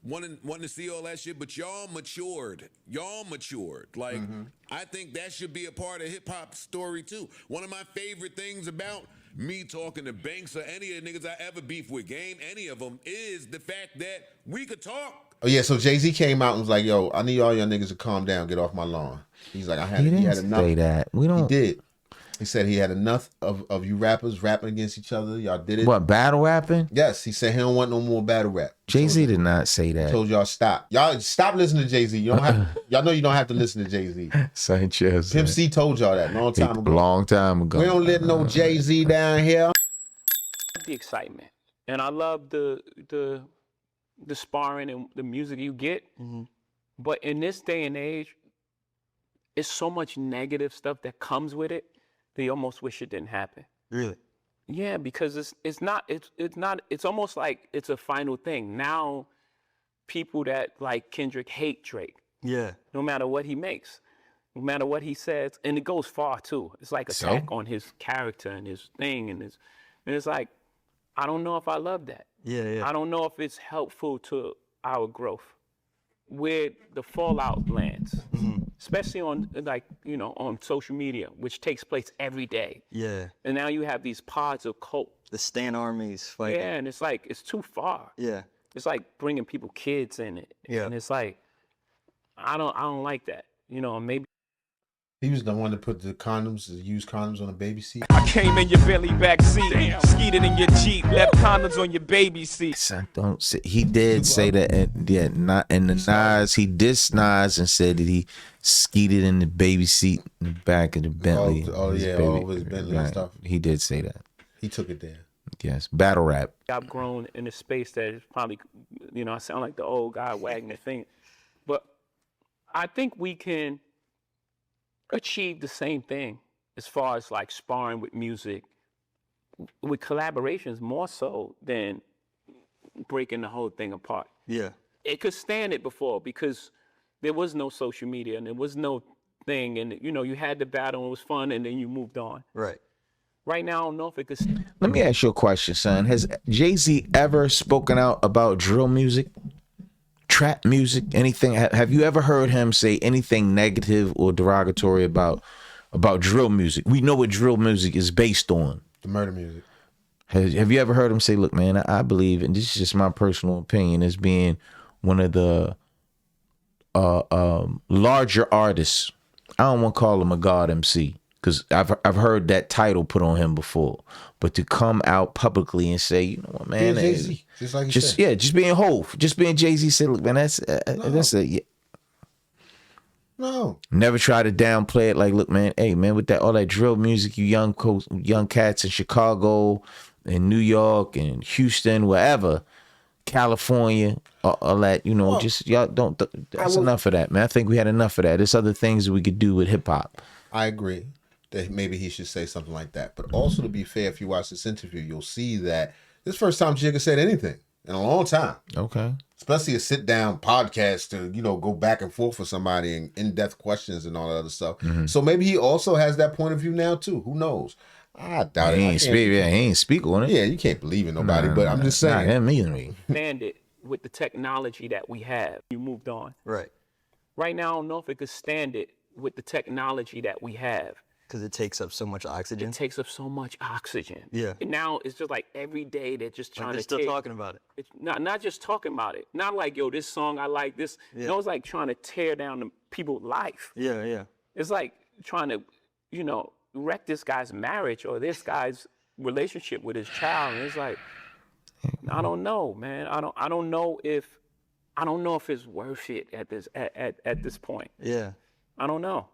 wanting to see all that shit, but y'all matured. Like, I think that should be a part of hip-hop story, too. One of my favorite things about me talking to Banks or any of the niggas I ever beef with, Game, any of them, is the fact that we could talk. Oh, yeah, so Jay-Z came out and was like, yo, I need all y'all niggas to calm down, get off my lawn. He's like, he had enough. Say that. We don't. He did. He said he had enough of you rappers rapping against each other. Y'all did it. What, battle rapping? Yes, he said he don't want no more battle rap. Jay-Z did not say that. Told y'all stop. Y'all stop listening to Jay-Z. You don't have. Y'all know you don't have to listen to Jay-Z. Sanchez. Pimp C told y'all that long time ago. Long time ago. We don't let no Jay-Z down here. The excitement, and I love the sparring and the music you get. But in this day and age, it's so much negative stuff that comes with it. They almost wish it didn't happen. Really? Yeah, because it's almost like it's a final thing. Now, people that like Kendrick hate Drake. Yeah. No matter what he makes, no matter what he says, and it goes far too. It's like attack on his character and his thing, and it's like, I don't know if I love that. Yeah. I don't know if it's helpful to our growth. Where the fallout lands, especially on on social media, which takes place every day. Yeah. And now you have these pods of cult. The Stan armies fighting. Yeah, and it's like, it's too far. Yeah. It's like bringing kids in it. Yeah. And it's like, I don't like that. Maybe. He was the one that put the used condoms on the baby seat. I came in your Bentley back seat, skeeted in your Jeep, left condoms on your baby seat. Don't say, he did say that. Not in the Nas. He dissed Nas and said that he skeeted in the baby seat in the back of the Bentley. All his Bentley and stuff. He did say that. He took it there. Yes, battle rap. I've grown in a space that is probably, I sound like the old guy wagging the finger, but I think we can achieve the same thing as far as like sparring with music, with collaborations more so than breaking the whole thing apart. Yeah. It could stand it before because there was no social media and there was no thing, and you had the battle and it was fun and then you moved on. Right. Right now, I don't know if it could. Let me ask you a question, son. Has Jay-Z ever spoken out about drill music? Trap music, anything? Have you ever heard him say anything negative or derogatory about drill music? We know what drill music is based on. The murder music. Have you ever heard him say, look, man, I believe, and this is just my personal opinion, as being one of the larger artists. I don't want to call him a God MC, because I've heard that title put on him before. But to come out publicly and say, you know what, man, Jay-Z, just like you said. Yeah, just being Hov, just being Jay-Z said, look, man, that's No. Never try to downplay it. Like, look, man, hey, man, with all that drill music, you young cats in Chicago and New York and Houston, wherever, California, all that, just y'all don't. That's enough of that, man. I think we had enough of that. There's other things that we could do with hip hop. I agree that maybe he should say something like that. But also, to be fair, if you watch this interview, you'll see that this is the first time Jigga said anything in a long time. Okay. Especially a sit-down podcast to, go back and forth with somebody and in-depth questions and all that other stuff. So maybe he also has that point of view now, too. Who knows? I doubt He it. ain't speak on it. Yeah, you can't believe in nobody, but I'm just saying. Not him either. Stand it with the technology that we have. You moved on. Right. Right now, I don't know if it could stand it with the technology that we have. Because it takes up so much oxygen. It takes up so much oxygen. Yeah. And now it's just like every day they're just trying they're to still talking about it. It's not just talking about it. Not like, yo, this song I like this. Yeah. It's like trying to tear down the people's life. Yeah. It's like trying to, wreck this guy's marriage or this guy's relationship with his child. And it's like, I don't know, man. I don't know if it's worth it at this point. Yeah. I don't know.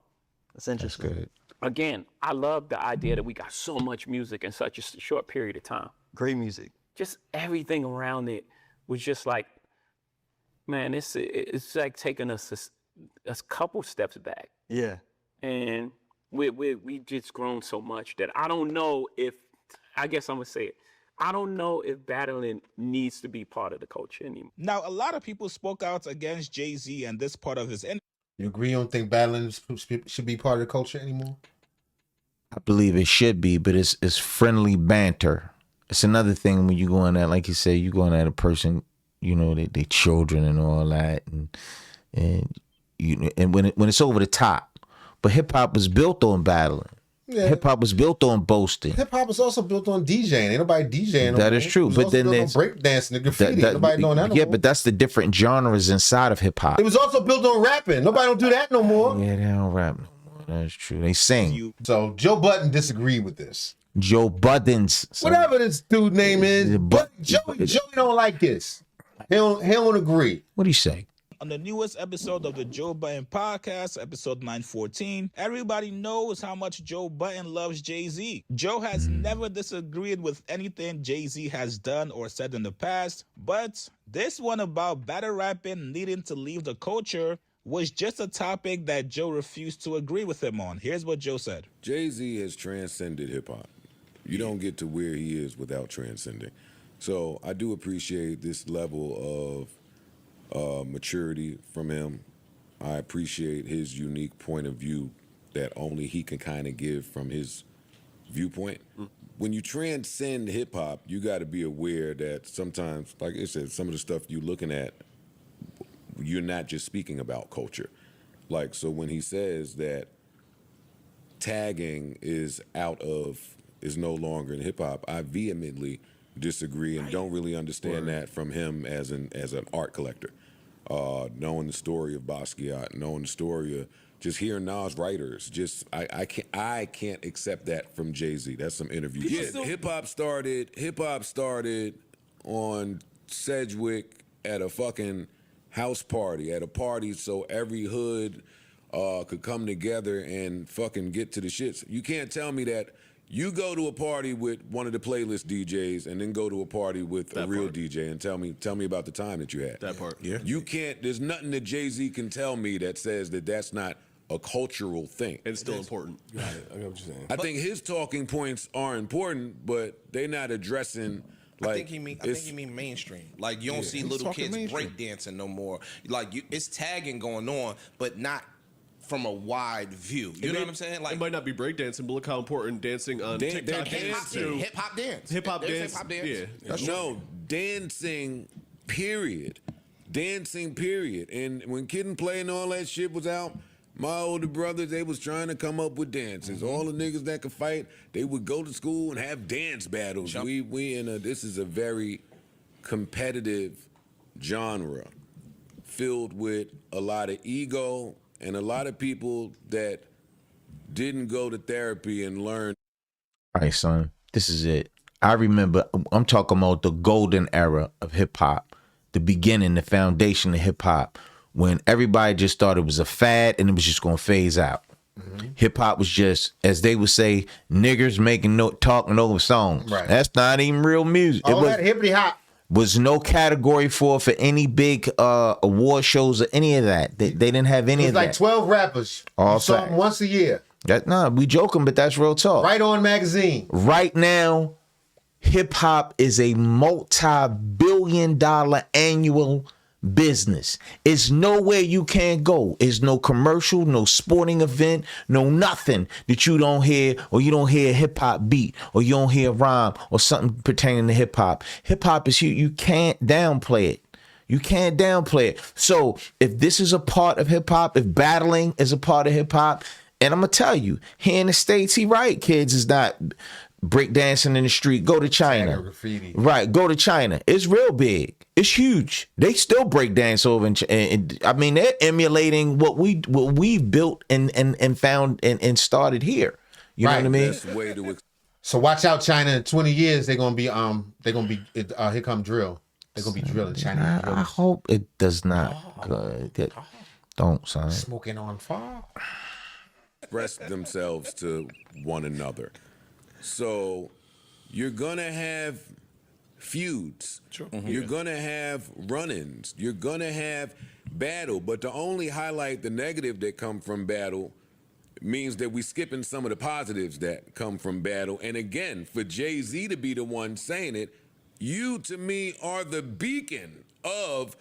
That's interesting. That's good. Again, I love the idea that we got so much music in such a short period of time. Great music. Just everything around it was just like, man, it's like taking us a couple steps back. Yeah. And we just grown so much that I don't know if, I guess I'm gonna say it, I don't know if battling needs to be part of the culture anymore. Now, a lot of people spoke out against Jay-Z and this part of his. You agree you don't think battling should be part of the culture anymore? I believe it should be, but it's friendly banter. It's another thing when you going at, like you say, you going at a person, they children and all that, and when it's over the top. But hip hop was built on battling. Yeah. Hip hop was built on boasting. Hip hop was also built on DJing. Ain't nobody DJing. That is true. But then there's breakdancing and graffiti. Nobody doing that no more. But that's the different genres inside of hip hop. It was also built on rapping. Nobody don't do that no more. Yeah, they don't rap no more. That's true. They sing. So Joe Budden disagreed with this. Joe Budden's whatever this dude name is, but Joey don't like this. He don't agree. What do you say? On the newest episode of the Joe Budden podcast, episode 914, everybody knows how much Joe Budden loves Jay-Z. Joe has never disagreed with anything Jay-Z has done or said in the past, but this one about battle rapping needing to leave the culture was just a topic that Joe refused to agree with him on. Here's what Joe said. Jay-Z has transcended hip-hop. You don't get to where he is without transcending. So I do appreciate this level of maturity from him. I appreciate his unique point of view that only he can kind of give from his viewpoint. When you transcend hip hop, you got to be aware that sometimes, like I said, some of the stuff you're looking at, you're not just speaking about culture. Like, so when he says that tagging is no longer in hip hop, I vehemently disagree and don't really understand that from him as an art collector. Knowing the story of Basquiat, knowing the story of just hearing Nas writers, I can't accept that from Jay-Z. That's some interview. Yeah, hip hop started on Sedgwick at a fucking house party, at a party so every hood could come together and fucking get to the shits. You can't tell me that you go to a party with one of the playlist DJs and then go to a party with a real DJ and tell me about the time that you had. That part. Yeah. You can't, there's nothing that Jay-Z can tell me that says that that's not a cultural thing. It's still important. Got it. I know what you're saying. I think his talking points are important, but they're not addressing. Like, I think he mean mainstream. Like you don't see little kids breakdancing no more. Like it's tagging going on, but not from a wide view. You know what I'm saying? Like it might not be breakdancing, but look how important dancing on TikTok is to hip hop dance. Hip hop dance. Yeah. No, dancing, period. Dancing, period. And when Kid and Play and all that shit was out, my older brothers, they was trying to come up with dances. All the niggas that could fight, they would go to school and have dance battles. This is a very competitive genre filled with a lot of ego and a lot of people that didn't go to therapy and learn. All right, son, this is it. I remember, I'm talking about the golden era of hip hop, the beginning, the foundation of hip hop, when everybody just thought it was a fad and it was just gonna phase out. Hip hop was just, as they would say, niggers talking over songs. Right. That's not even real music. All that hippity hop. Was no category for any big award shows or any of that. They didn't have any of that. It was like 12 rappers. All saw them once a year. We joking, but that's real talk. Right On magazine. Right now, hip hop is a multi-billion-dollar annual business. It's nowhere you can't go. It's no commercial, no sporting event, no nothing that you don't hear, or you don't hear a hip hop beat, or you don't hear a rhyme or something pertaining to hip hop. Hip hop is huge. You can't downplay it. You can't downplay it. So if this is a part of hip hop, if battling is a part of hip hop, and I'm gonna tell you, here in the States, kids is not breakdancing in the street. Go to China. Graffiti. Right, go to China. It's real big. It's huge. They still break dance over, and I mean, they're emulating what we've built and found and started here. You know what I mean? So watch out, China. In 20 years, they're gonna be here come drill. They're gonna be drilling China. I hope it does not. Don't, son. Smoking on fire. Express themselves to one another. So you're gonna have feuds. Sure. You're gonna have run-ins. You're gonna have battle. But to only highlight the negative that come from battle means that we're skipping some of the positives that come from battle. And again, for Jay-Z to be the one saying it, you to me are the beacon of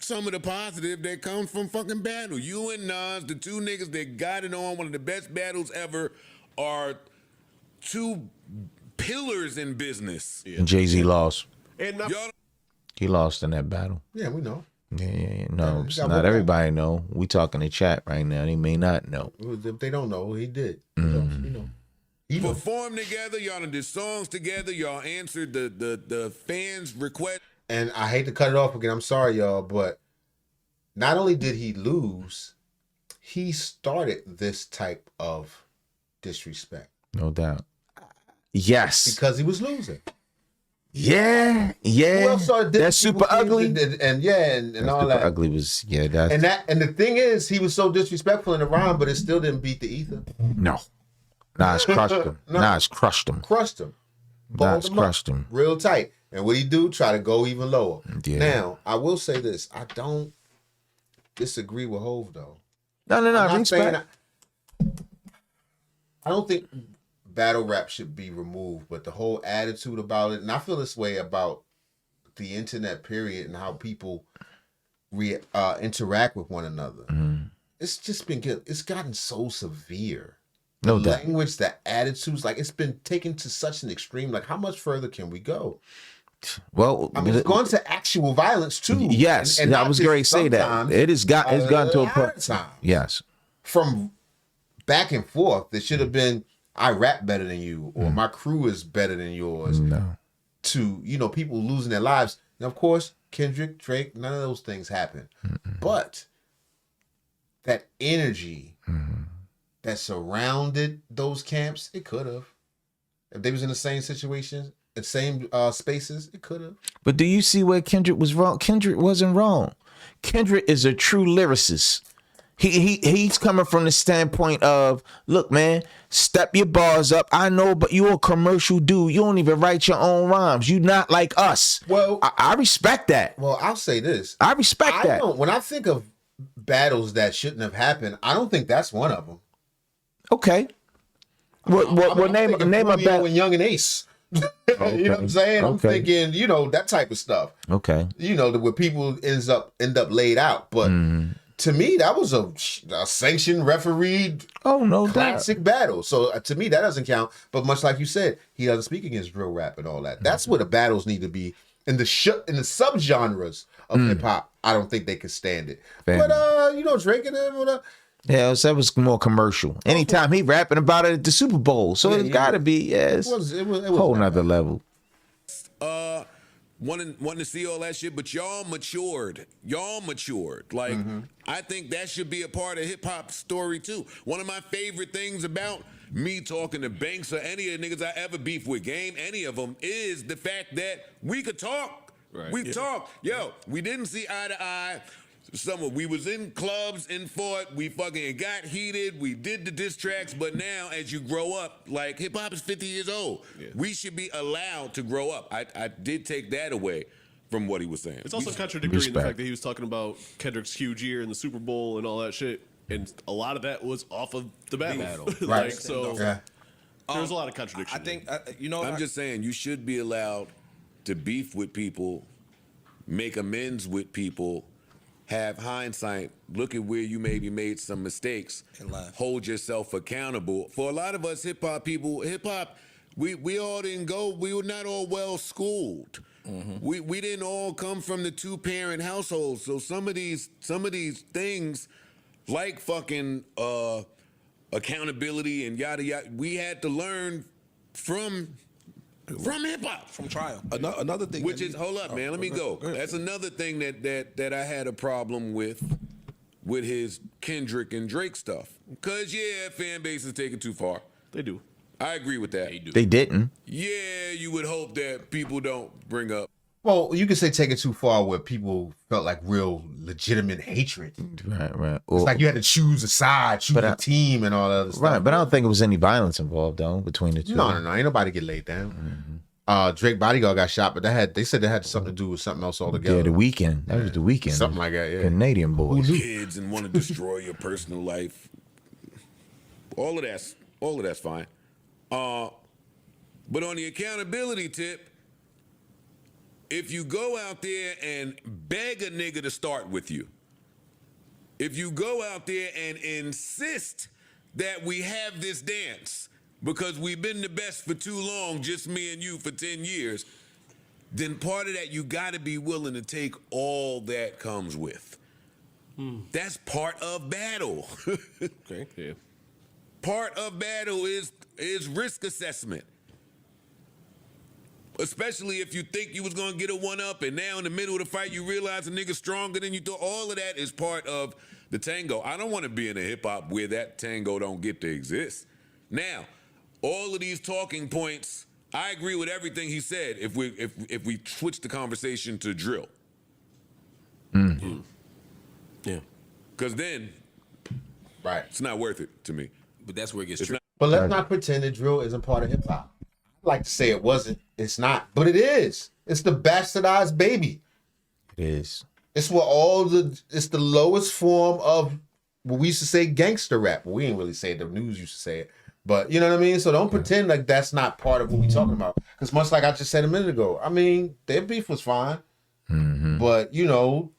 some of the positive that comes from fucking battle. You and Nas, the two niggas that got it on, one of the best battles ever, are two pillars in business. And Jay-Z lost. And He lost in that battle. Yeah, we know. Yeah. No, Yeah, not everybody know. We talking in chat right now. They may not know. If they don't know, he did. He know. You performed together. Y'all did songs together. Y'all answered the fans' request. And I hate to cut it off again. I'm sorry, y'all, but not only did he lose, he started this type of disrespect. No doubt. Yes. Because he was losing. Yeah. Who else started That's super ugly. And all that. Ugly was that's and the thing is, he was so disrespectful in the rhyme, but it still didn't beat the ether. no. Nah, it's crushed him. Nah, it's crushed him. Crushed him. Nah, it's crushed him. Real tight. And what he do? Try to go even lower. Yeah. Now, I will say this. I don't disagree with Hov, though. No. I'm not Respect. saying I don't think battle rap should be removed, but the whole attitude about it, and I feel this way about the internet period and how people interact with one another. It's just it's gotten so severe. No the doubt. language, the attitudes, like it's been taken to such an extreme. Like, how much further can we go? Well, I mean, it's gone to actual violence too. Yes, and I not was just going to say that sometimes, it's gotten to a lot point. of times. Yes, From back and forth, there should have been, I rap better than you, or my crew is better than yours. No. To people losing their lives. And of course, Kendrick, Drake, none of those things happen. But that energy that surrounded those camps, it could have. If they was in the same situation, the same spaces, it could have. But do you see where Kendrick was wrong? Kendrick wasn't wrong. Kendrick is a true lyricist. He's coming from the standpoint of, look, man, step your bars up. I know, but you a commercial dude. You don't even write your own rhymes. You not like us. Well, I respect that. Well, I'll say this. I respect that. When I think of battles that shouldn't have happened, I don't think that's one of them. Okay. What name a battle? And Young and Ace. Okay. You know what I'm saying? I'm thinking, that type of stuff. Okay. Where people end up laid out. But to me, that was a sanctioned, refereed, classic battle. So to me, that doesn't count. But much like you said, he doesn't speak against drill rap and all that. That's where the battles need to be. In the subgenres of hip hop, I don't think they can stand it. Family. But Drake and them, yeah, so that was more commercial. Anytime he rapping about it at the Super Bowl, so it's got to be it was a whole nother level. Wanting to see all that shit, but y'all matured. Like, I think that should be a part of hip hop story too. One of my favorite things about me talking to Banks or any of the niggas I ever beef with, Game, any of them, is the fact that we could talk. Right. We talk. Yo, we didn't see eye to eye. We was in clubs and fought. We fucking got heated. We did the diss tracks. But now, as you grow up, like, hip hop is 50 years old. Yeah. We should be allowed to grow up. I did take that away from what he was saying. It's also contradictory in the fact that he was talking about Kendrick's huge year in the Super Bowl and all that shit, and a lot of that was off of the battle. Right. There's a lot of contradiction. I think I'm just saying you should be allowed to beef with people, make amends with people, have hindsight, look at where you maybe made some mistakes, and laugh. Hold yourself accountable. For a lot of us hip hop people, we all didn't go. We were not all well schooled. We didn't all come from the 2-parent households. So some of these things, like fucking accountability and yada yada, we had to learn from hip hop, from trial. Another thing, which is hold up, man. Let me go. That's another thing that I had a problem with his Kendrick and Drake stuff. Cause fan base is taking too far. They do. I agree with that. They didn't. Yeah, you would hope that people don't bring up. Well, you could say take it too far where people felt like real legitimate hatred. Right. It's like you had to choose a side, choose a team and all that other stuff. Right, but I don't think it was any violence involved, though, between the two. No. Ain't nobody get laid down. Drake Bodyguard got shot, but they said that had something to do with something else altogether. Yeah, the weekend. That was the weekend. Something like that, yeah. Canadian boys. Kids and want to destroy your personal life. All of that's fine. But on the accountability tip, if you go out there and beg a nigga to start with you, if you go out there and insist that we have this dance because we've been the best for too long, just me and you for 10 years, then part of that you got to be willing to take all that comes with. That's part of battle. Okay. Yeah. Part of battle is risk assessment. Especially if you think you was gonna get a one-up and now in the middle of the fight you realize a nigga's stronger than you thought. All of that is part of the tango. I don't want to be in a hip-hop where that tango don't get to exist. Now, all of these talking points, I agree with everything he said if we switch the conversation to drill. Yeah. Because then, Right. it's not worth it to me. But that's where it gets It's tricky. But let's not pretend that drill isn't part of hip hop. I'd like to say it wasn't. It's not, but it is. It's the bastardized baby. It is. It's it's the lowest form of what we used to say gangster rap. Well, we ain't really say it. The news used to say it. But you know what I mean? So don't pretend like that's not part of what we're talking about. Because much like I just said a minute ago, I mean, their beef was fine. But, you know,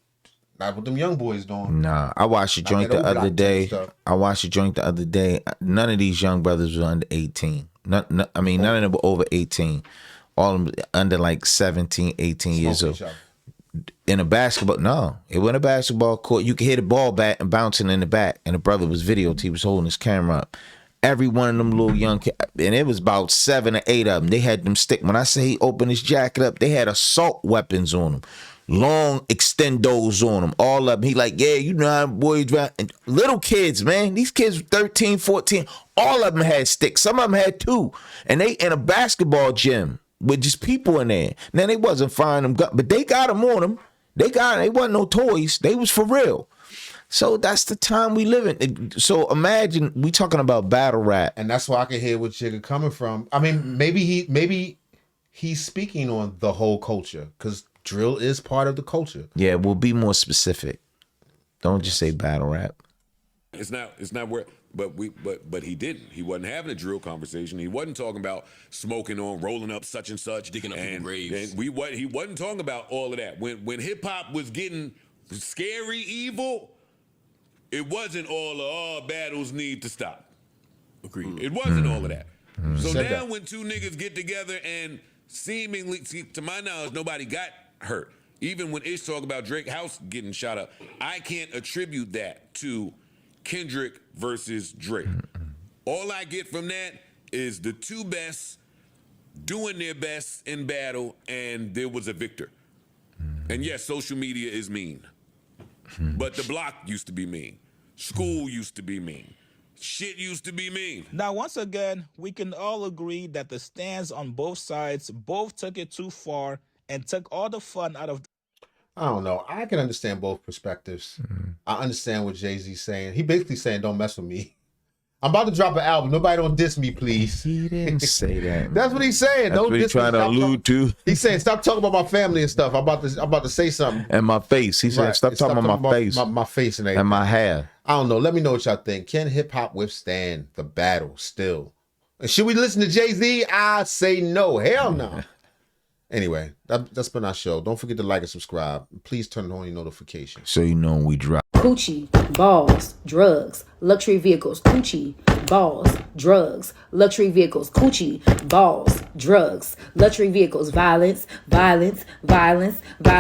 not what them young boys doing. Nah, I watched a joint the other day. None of these young brothers were under 18. None of them were over 18. All of them under like 17, 18 years old. In a basketball, no. It wasn't a basketball court. You could hear the ball bat and bouncing in the back. And the brother was videotaped. He was holding his camera up. Every one of them little young kids, and it was about 7 or 8 of them. They had them stick. When I say he opened his jacket up, they had assault weapons on them. Long extendos on them. All of them. He like, yeah, you know how boys drive. And little kids, man. These kids were 13, 14. All of them had sticks. Some of them had 2. And they in a basketball gym with just people in there. Now, they wasn't firing them guns, but they got them on them. They wasn't no toys. They was for real. So that's the time we live in. So imagine we talking about battle rap. And that's why I can hear where Jigga coming from. I mean, maybe he's speaking on the whole culture because drill is part of the culture. Yeah, we'll be more specific. Don't just say battle rap. It's not where, but he didn't. He wasn't having a drill conversation. He wasn't talking about smoking on, rolling up such and such, digging up people's graves. And he wasn't talking about all of that. When hip hop was getting scary, evil, it wasn't all of battles need to stop. Agreed. It wasn't all of that. So Said now that. when two niggas get together and seemingly, to my knowledge, nobody got hurt. Even when Ish talk about Drake house getting shot up, I can't attribute that to Kendrick versus Drake. All I get from that is the two best doing their best in battle, and there was a victor. And yes, social media is mean. But the block used to be mean. School used to be mean. Shit used to be mean. Now, once again, we can all agree that the stands on both sides both took it too far and took all the fun out of. I don't know. I can understand both perspectives. I understand what Jay-Z's saying. He basically saying, don't mess with me. I'm about to drop an album. Nobody don't diss me, please. He didn't say that. That's what he's saying. That's Don't what he's diss me. trying to Stop allude to. He's saying, stop talking about my family and stuff. I'm about to say something. And my face. He said, Right. stop talking about my face. My face and everything. And my hair. I don't know. Let me know what y'all think. Can hip hop withstand the battle still? And should we listen to Jay-Z? I say no. Hell no. Anyway, that's been our show. Don't forget to like and subscribe. Please turn on your notifications. So you know when we drop. Coochie, balls, drugs, luxury vehicles. Coochie, balls, drugs, luxury vehicles. Coochie, balls, drugs, luxury vehicles. Violence, violence, violence, violence.